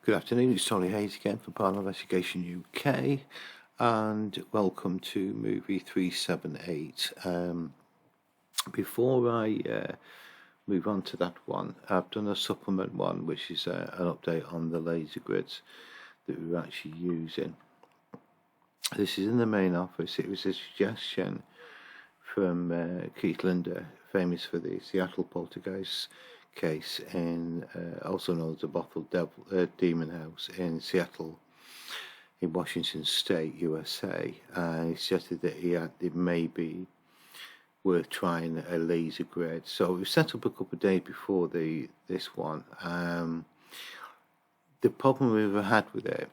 Good afternoon, it's Solly Hayes again for Paranormal Investigation UK, and welcome to movie 378. Before I move on to that one, I've done a supplement one, which is an update on the laser grids that we're actually using. This is in the main office. It was a suggestion from Keith Linder, famous for the Seattle poltergeist case, in also known as the Bothell Demon House in Seattle, in Washington State, USA. He suggested that it may be worth trying a laser grid. So we set up a couple of days before this one. The problem we've had with it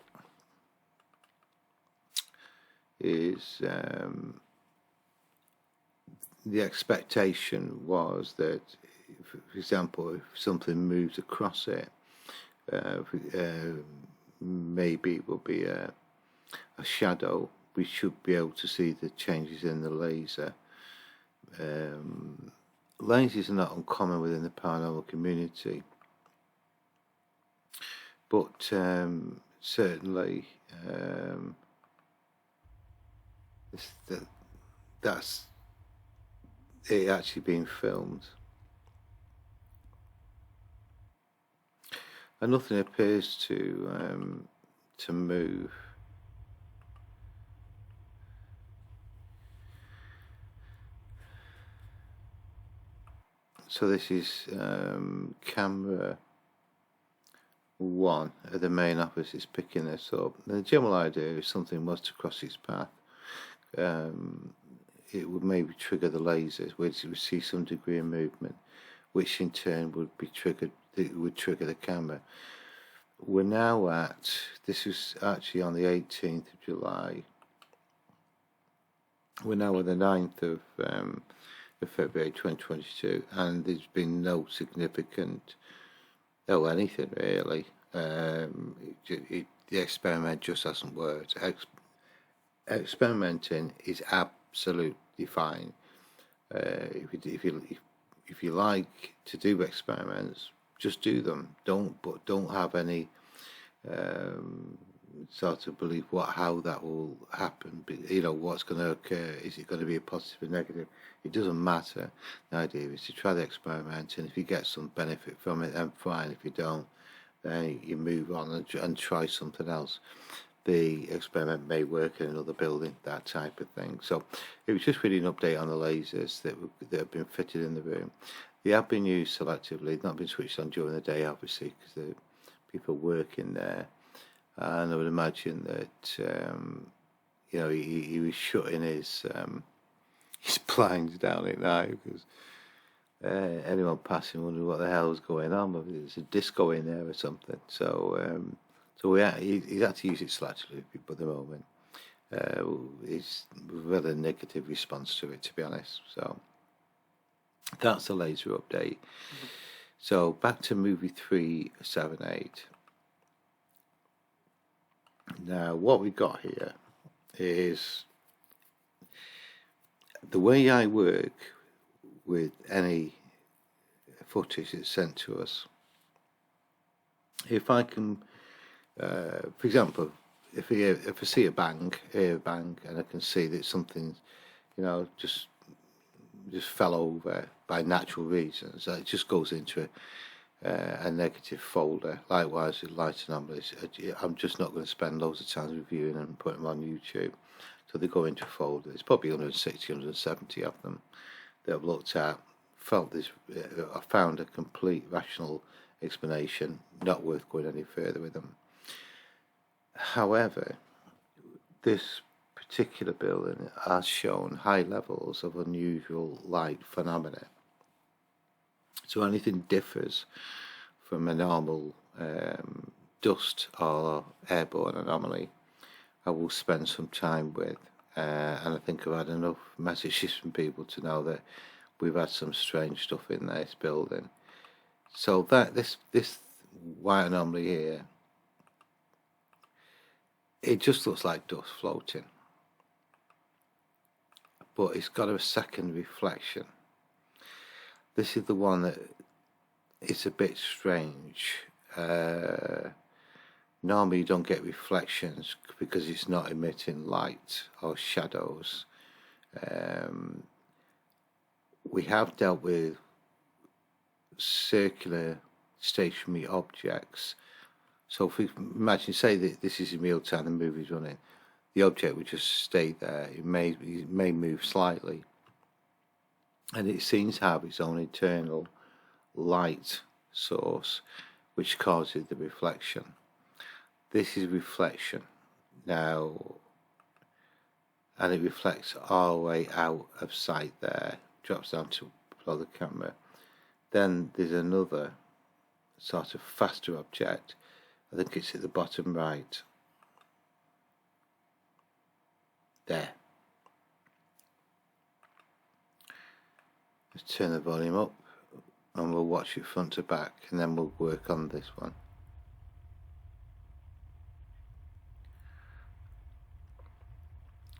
is the expectation was that, for example, if something moves across it, maybe it will be a shadow. We should be able to see the changes in the laser. Lasers are not uncommon within the paranormal community, but certainly that's it actually being filmed. And nothing appears to move. So this is camera 1 at the main office is picking this up. And the general idea, if something was to cross its path, it would maybe trigger the lasers, which would see some degree of movement, which in turn would be triggered. It would trigger the camera. We're now at, this is actually on the 18th of July. We're now on the 9th of February 2022, and there's been no significant, anything really. The experiment just hasn't worked. Experimenting is absolutely fine. If you like to do experiments, just do them. Don't have any sort of belief how that will happen. What's going to occur. Is it going to be a positive or negative? It doesn't matter. The idea is to try the experiment, and if you get some benefit from it, then fine. If you don't, then you move on and try something else. The experiment may work in another building, that type of thing. So it was just really an update on the lasers that have been fitted in the room. They have been used selectively, not been switched on during the day, obviously, because the people working there. And I would imagine that he was shutting his blinds down at night, because anyone passing wondered what the hell was going on. Maybe there's a disco in there or something. So he's had to use it selectively at the moment. We've had a negative response to it, to be honest. So that's the laser update. Mm-hmm. So back to movie 378. Now, what we got here is the way I work with any footage that's sent to us. If I can, for example, if I see a bang, hear a bang, and I can see that something, just fell over by natural reasons, it just goes into a negative folder. Likewise with light anomalies, I'm just not going to spend loads of time reviewing them and putting them on YouTube. So they go into a folder. There's probably 160, 170 of them that I've looked at, I found a complete rational explanation, not worth going any further with them. However, this particular building has shown high levels of unusual light phenomena. So anything differs from a normal dust or airborne anomaly, I will spend some time with. And I think I've had enough messages from people to know that we've had some strange stuff in this building. So that this white anomaly here, it just looks like dust floating, but it's got a second reflection. This is the one that is a bit strange. Normally you don't get reflections because it's not emitting light or shadows. We have dealt with circular stationary objects. So if we imagine, say that this is in real time, the movie's running, the object would just stay there. It may move slightly, and it seems to have its own internal light source, which causes the reflection. This is reflection now, and it reflects all the way out of sight there, drops down to below the camera. Then there's another sort of faster object. I think it's at the bottom right. There. Let's turn the volume up and we'll watch it front to back, and then we'll work on this one.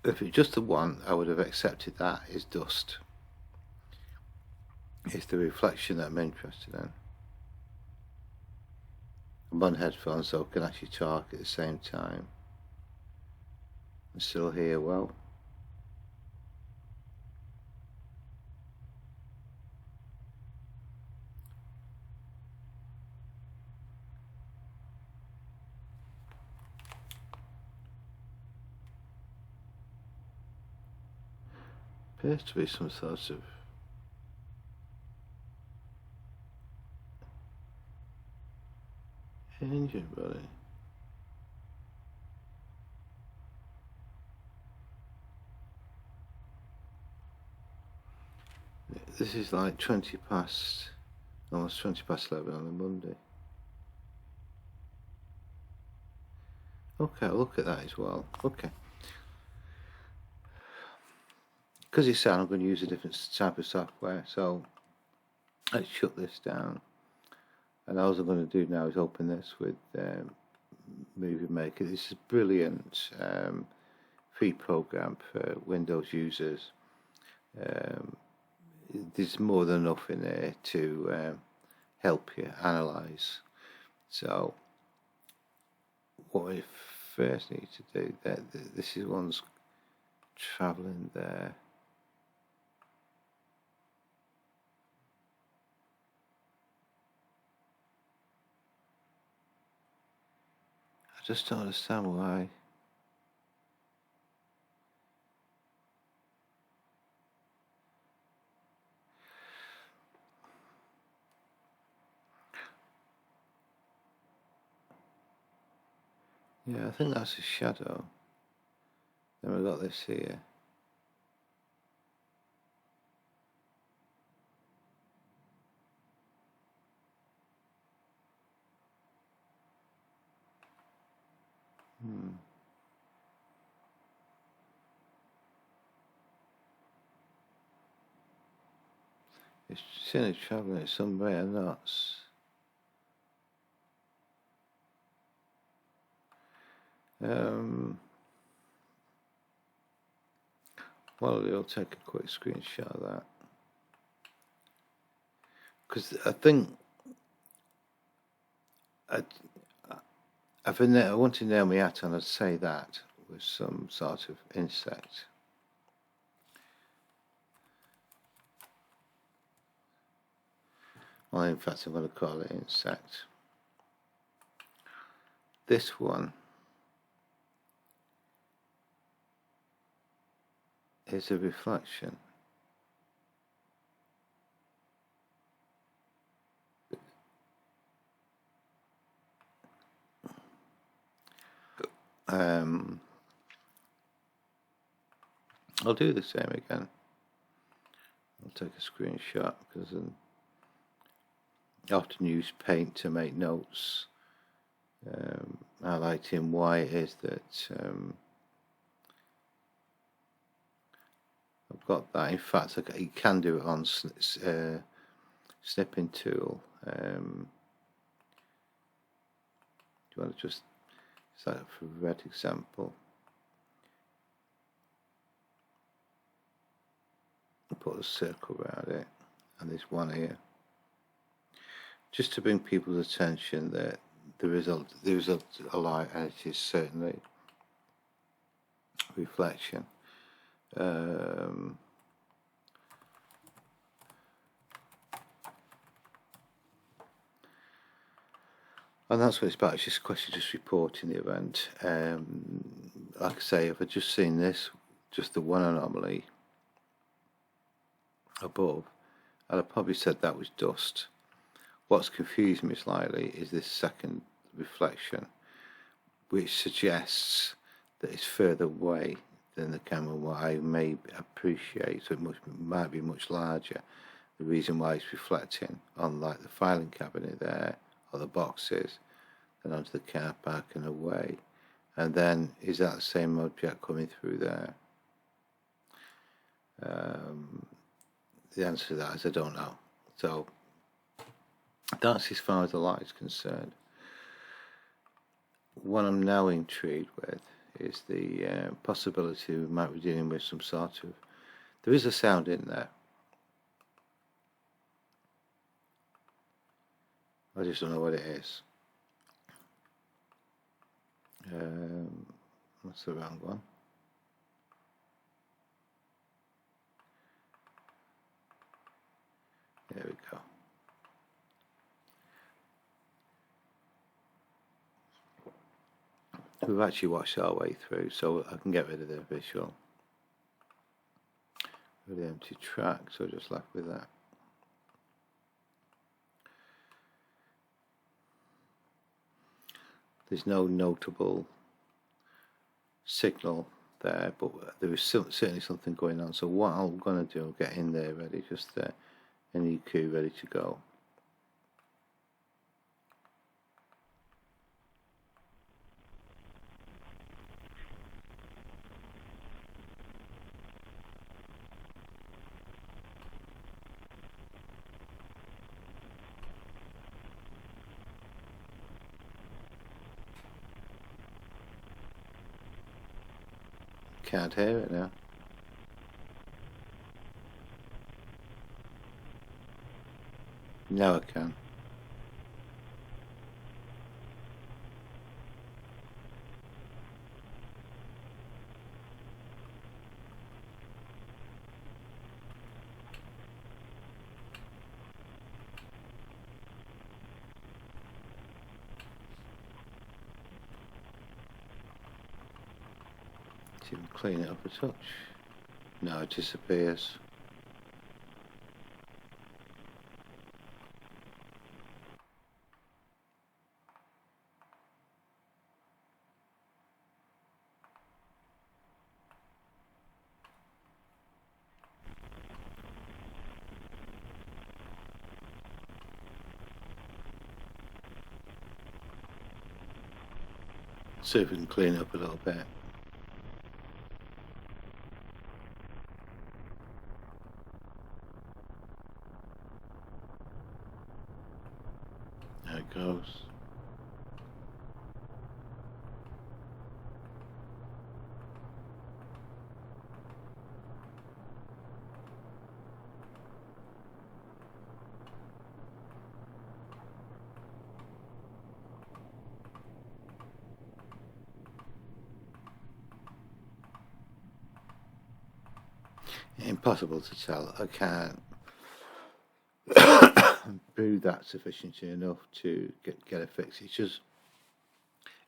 If it's just the one, I would have accepted that as dust. It's the reflection that I'm interested in. I'm on headphones, so I can actually talk at the same time. I'm still here well. Appears to be some sort of engine body. This is like 20 past, almost 20 past 11 on a Monday. Okay, I'll look at that as well. Okay. Because it's sound, I'm going to use a different type of software, so let's shut this down. And all I'm going to do now is open this with Movie Maker. This is a brilliant free program for Windows users. There's more than enough in there to help you analyze. So what we first need to do, this is one's traveling there. I just don't understand why. Yeah, I think that's a shadow. Then we've got this here. It's seen it travelling somewhere nuts. Well, I'll take a quick screenshot of that. Because I think I want to nail my hat on, I'd say that was some sort of insect. Well, in fact, I'm going to call it insect. This one is a reflection. I'll do the same again. I'll take a screenshot because I often use paint to make notes, highlighting why it is that I've got that. In fact, you can do it on snipping tool. Do you want to just set up for a red example? Put a circle around it, and there's one here, just to bring people's attention that the result a light, and it is certainly reflection. And that's what it's about. It's just a question of just reporting the event. Like I say, if I'd just seen this, just the one anomaly above, I'd have probably said that was dust. What's confused me slightly is this second reflection, which suggests that it's further away than the camera, what I may appreciate, so it might be much larger. The reason why it's reflecting on like the filing cabinet there, or the boxes, then onto the car park and away. And then, is that the same object coming through there? The answer to that is I don't know. So, that's as far as the light is concerned. What I'm now intrigued with is the possibility we might be dealing with some sort of... There is a sound in there. I just don't know what it is. That's the wrong one. There we go. We've actually watched our way through, so I can get rid of the visual. With the empty track, so just left with that. There's no notable signal there, but there is certainly something going on. So what I'm going to do, I'll get in there ready, just an EQ ready to go. Can't hear it now. Now I can. See if we can clean it up a touch. No, it disappears. See if we can clean it up a little bit. There it goes. Impossible to tell. I can't brew that sufficiently enough to get a fix. It's just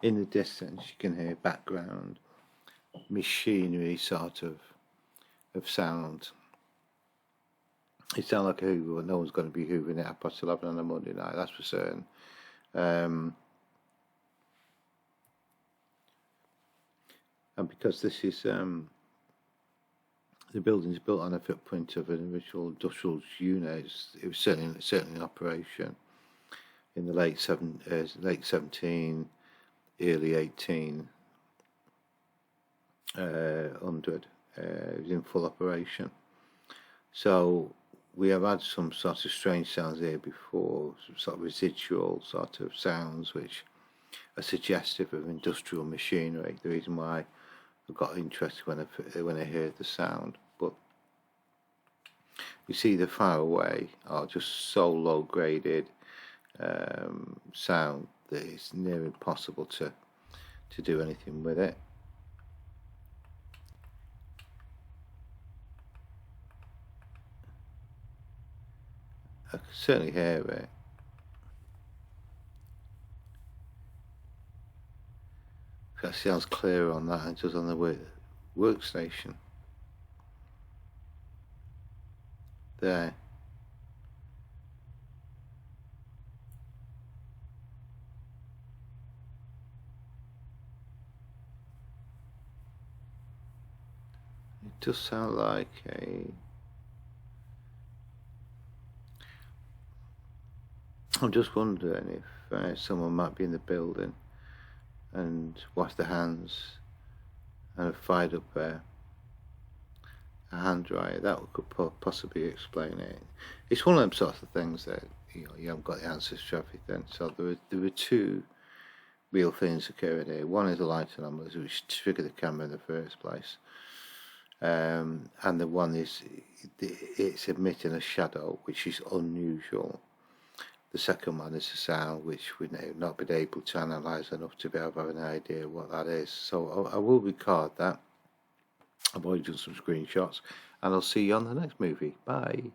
in the distance you can hear background machinery sort of sound. It sounds like a hoover, but no one's going to be hoovering at 11:30 on a Monday night, that's for certain. And because this is the building is built on a footprint of an original industrial unit, it was certainly in operation in the late 17, early 1800. It was in full operation. So we have had some sort of strange sounds here before, some sort of residual sort of sounds which are suggestive of industrial machinery. The reason why I got interested when I heard the sound, but you see the far away are just so low graded sound that it's near impossible to do anything with it. I can certainly hear it. That sounds clearer on that than it does on the workstation. There. It does sound like I'm just wondering if someone might be in the building and washed their hands and have fired up a hand dryer. That could possibly explain it. It's one of them sorts of things that you haven't got the answers to everything. So there were two real things occurring here. One is a light anomaly, which triggered the camera in the first place, and the one is it's emitting a shadow, which is unusual. The second one is a sound which we've not been able to analyse enough to be able to have an idea what that is. So I will record that. I've already done some screenshots, and I'll see you on the next movie. Bye.